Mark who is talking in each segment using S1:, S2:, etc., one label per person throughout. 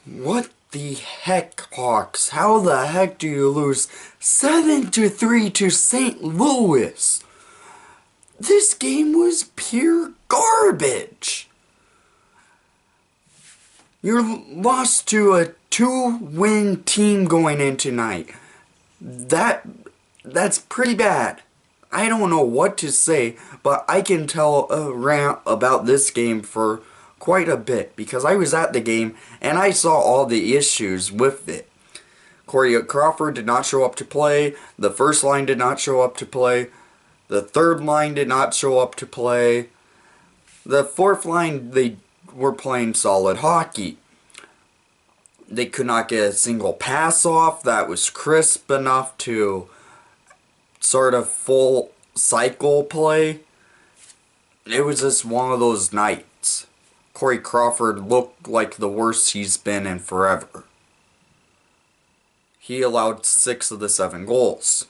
S1: What the heck, Hawks? How the heck do you lose 7-3 to St. Louis? This game was pure garbage. You lost to a 2-win team going in tonight. That's pretty bad. I don't know what to say, but I can tell a rant about this game for quite a bit because I was at the game and I saw all the issues with it. Crawford did not show up to play. The first line did not show up to play. The third line did not show up to play. The fourth line, they were playing solid hockey. They could not get a single pass off that was crisp enough to sort of full cycle play. It was just one of those nights. Corey Crawford looked like the worst he's been in forever. He allowed 6 of the 7 goals.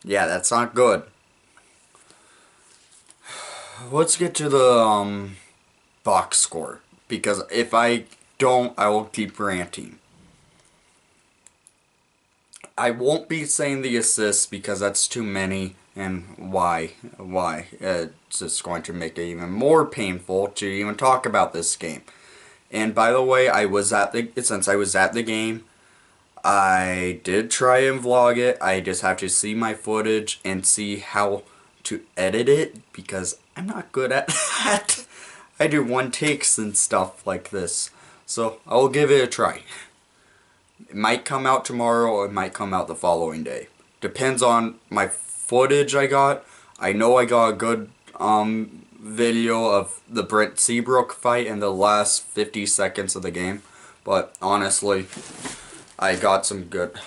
S1: Yeah, that's not good. Let's get to the box score, because if I don't, I will keep ranting. I won't be saying the assists because that's too many, and why? It's just going to make it even more painful to even talk about this game. And by the way, since I was at the game, I did try and vlog it. I just have to see my footage and see how to edit it because I'm not good at that. I do one takes and stuff like this. So I will give it a try. It might come out tomorrow or it might come out the following day. Depends on my footage I got. I know I got a good video of the Brent Seabrook fight in the last 50 seconds of the game. But honestly, I got some good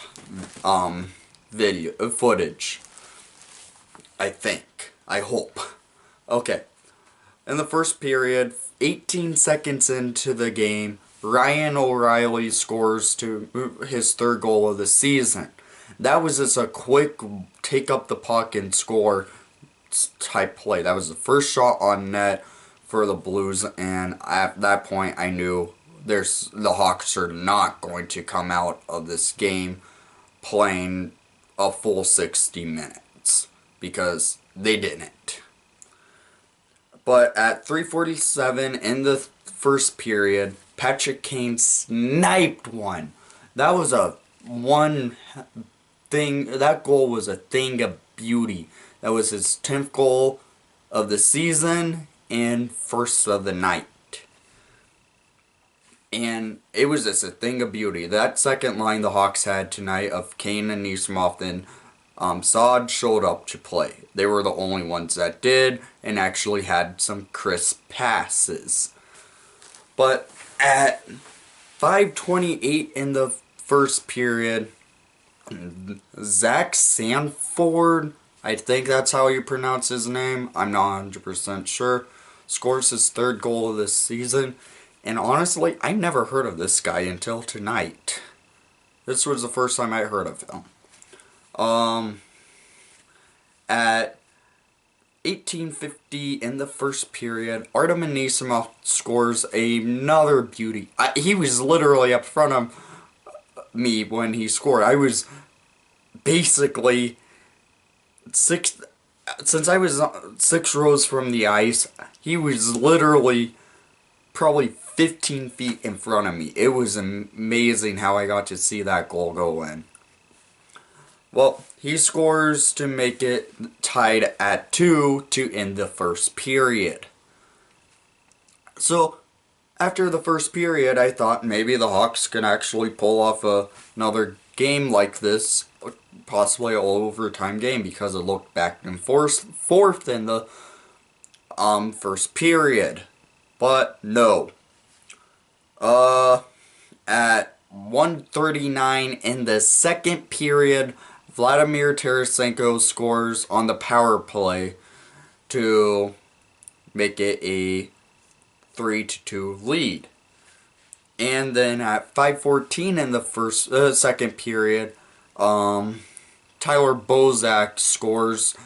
S1: footage. I think. I hope. Okay. In the first period, 18 seconds into the game, Ryan O'Reilly scores to his 3rd goal of the season. That was just a quick take up the puck and score type play. That was the first shot on net for the Blues, and at that point I knew the Hawks are not going to come out of this game playing a full 60 minutes, because they didn't. But at 3:47 in the first period, Patrick Kane sniped one. That was that goal was a thing of beauty. That was his 10th goal of the season and first of the night. And it was just a thing of beauty. That second line the Hawks had tonight of Kane and Niesimov and Saad showed up to play. They were the only ones that did and actually had some crisp passes. But at 5:28 in the first period, Zach Sanford, I think that's how you pronounce his name, I'm not 100% sure, scores his 3rd goal of this season. And honestly, I never heard of this guy until tonight. This was the first time I heard of him. At 18:50 in the first period, Artem Anisimov scores another beauty. He was literally up front of me when he scored. I was basically since I was 6 rows from the ice, he was literally probably 15 feet in front of me. It was amazing how I got to see that goal go in. Well, he scores to make it tied at 2 to end the first period. So, after the first period, I thought maybe the Hawks can actually pull off another game like this, possibly an overtime game, because it looked back and forth in the first period. But no. At 1:39 in the second period, Vladimir Tarasenko scores on the power play to make it a 3-2 lead. And then at 5:14 in the second period, Tyler Bozak scores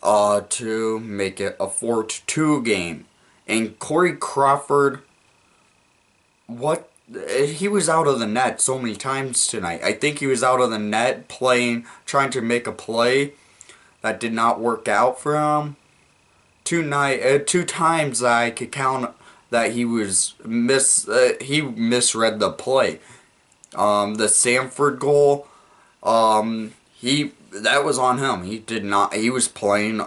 S1: to make it a 4-2 game. And Corey Crawford, what he was out of the net so many times tonight. I think he was out of the net trying to make a play that did not work out for him. Two times that I could count that he misread the play. The Sanford goal, that was on him. He was playing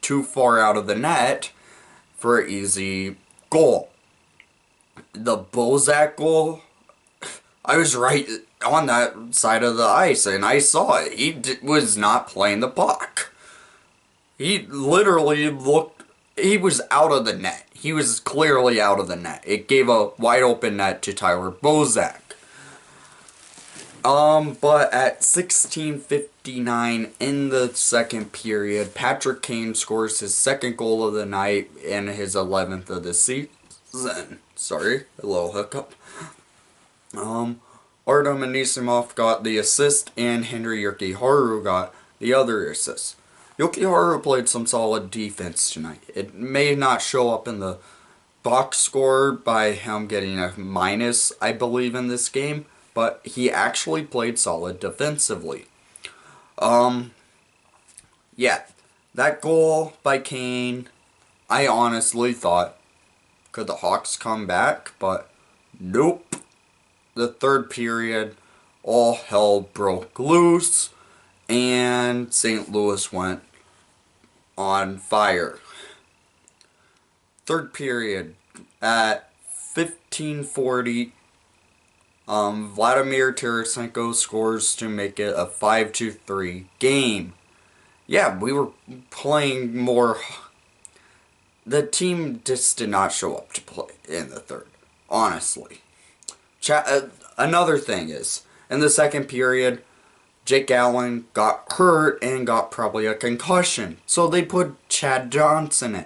S1: too far out of the net for an easy goal. The Bozak goal, I was right on that side of the ice and I saw it. He was not playing the puck. He literally he was out of the net. He was clearly out of the net. It gave a wide open net to Tyler Bozak. But at 16:59 in the second period, Patrick Kane scores his second goal of the night and his 11th of the season. Sorry, a little hiccup. Artem Anisimov got the assist and Henry Jokiharju got the other assist. Jokiharju played some solid defense tonight. It may not show up in the box score by him getting a minus, I believe, in this game, but he actually played solid defensively. Yeah, that goal by Kane, I honestly thought, could the Hawks come back? But nope. The third period, all hell broke loose, and St. Louis went on fire. Third period, at 15:40, Vladimir Tarasenko scores to make it a 5-3 game. Yeah, we were playing more. The team just did not show up to play in the third, honestly. Another thing is, in the second period, Jake Allen got hurt and got probably a concussion. So they put Chad Johnson in.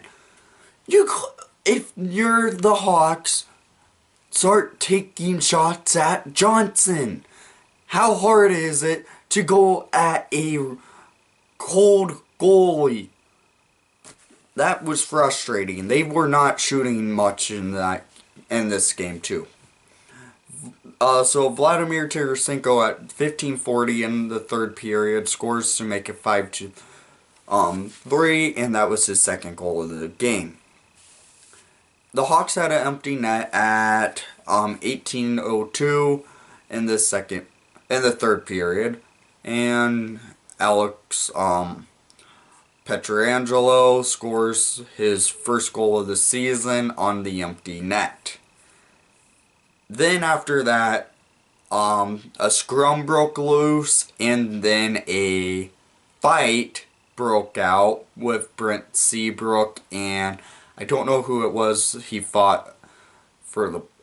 S1: If you're the Hawks, start taking shots at Johnson. How hard is it to go at a cold goalie? That was frustrating. They were not shooting much in this game too. So Vladimir Tarasenko at 15:40 in the third period scores to make it 5-3, and that was his second goal of the game. The Hawks had an empty net at 18:02 in the third period, and Alex Pietrangelo scores his first goal of the season on the empty net. Then after that, a scrum broke loose, and then a fight broke out with Brent Seabrook, and I don't know who it was he fought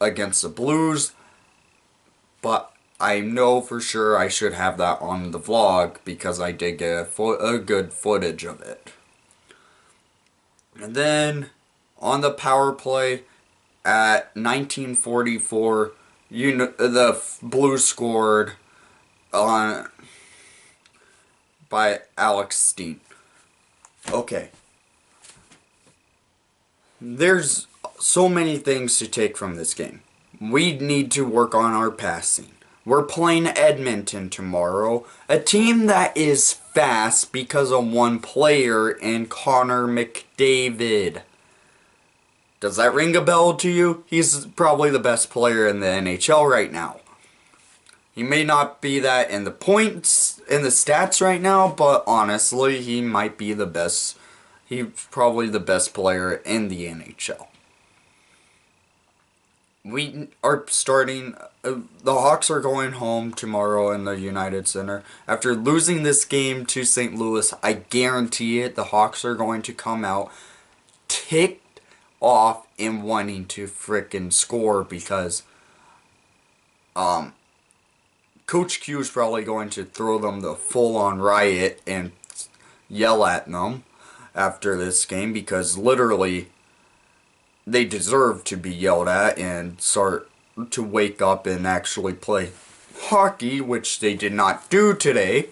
S1: against the Blues, but I know for sure I should have that on the vlog because I did get a good footage of it. And then on the power play, at 19:44, the Blues scored by Alex Steen. Okay. There's so many things to take from this game. We need to work on our passing. We're playing Edmonton tomorrow, a team that is fast because of one player in Connor McDavid. Does that ring a bell to you? He's probably the best player in the NHL right now. He may not be that in the points, in the stats right now, but honestly, he might be the best. He's probably the best player in the NHL. We are starting, the Hawks are going home tomorrow in the United Center. After losing this game to St. Louis, I guarantee it, the Hawks are going to come out ticked off and wanting to frickin' score because Coach Q is probably going to throw them the full-on riot and yell at them after this game because literally they deserve to be yelled at and start to wake up and actually play hockey, which they did not do today.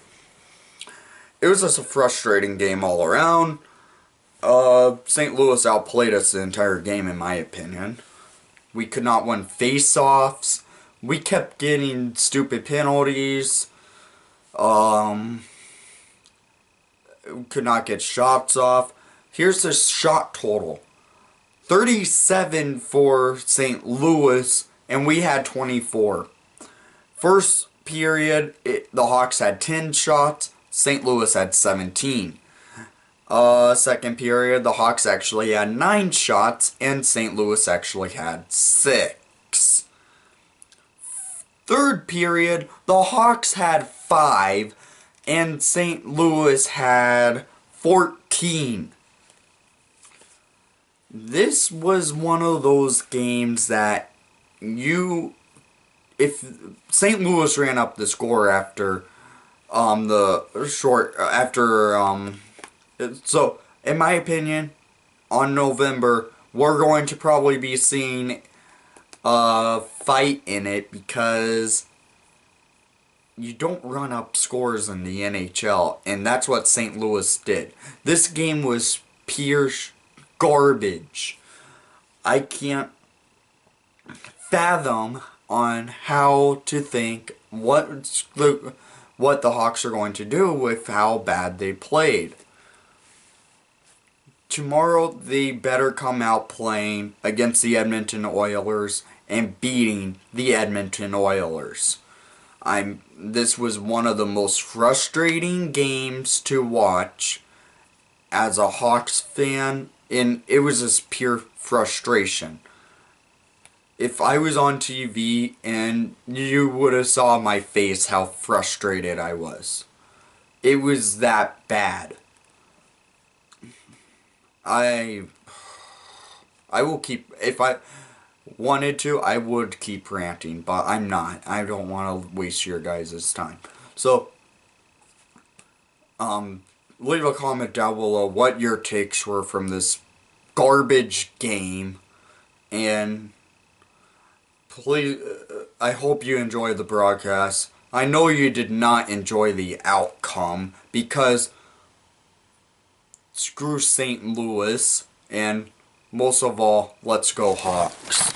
S1: It was just a frustrating game all around. St. Louis outplayed us the entire game, in my opinion. We could not win face-offs. We kept getting stupid penalties. Could not get shots off. Here's the shot total. 37 for St. Louis, and we had 24. First period, the Hawks had 10 shots. St. Louis had 17. Second period, the Hawks actually had 9 shots, and St. Louis actually had 6. Third period, the Hawks had 5, and St. Louis had 14. This was one of those games that if St. Louis ran up the score after so in my opinion, on November, we're going to probably be seeing a fight in it, because you don't run up scores in the NHL, and that's what St. Louis did. This game was pure garbage. I can't fathom on how to think what the Hawks are going to do with how bad they played. Tomorrow, they better come out playing against the Edmonton Oilers and beating the Edmonton Oilers. This was one of the most frustrating games to watch as a Hawks fan, and it was just pure frustration. If I was on TV and you would have saw my face how frustrated I was. It was that bad. I will keep, if I wanted to, I would keep ranting, but I'm not. I don't want to waste your guys' time. So, leave a comment down below what your takes were from this garbage game, and please, I hope you enjoyed the broadcast. I know you did not enjoy the outcome, because screw St. Louis, and most of all, let's go Hawks.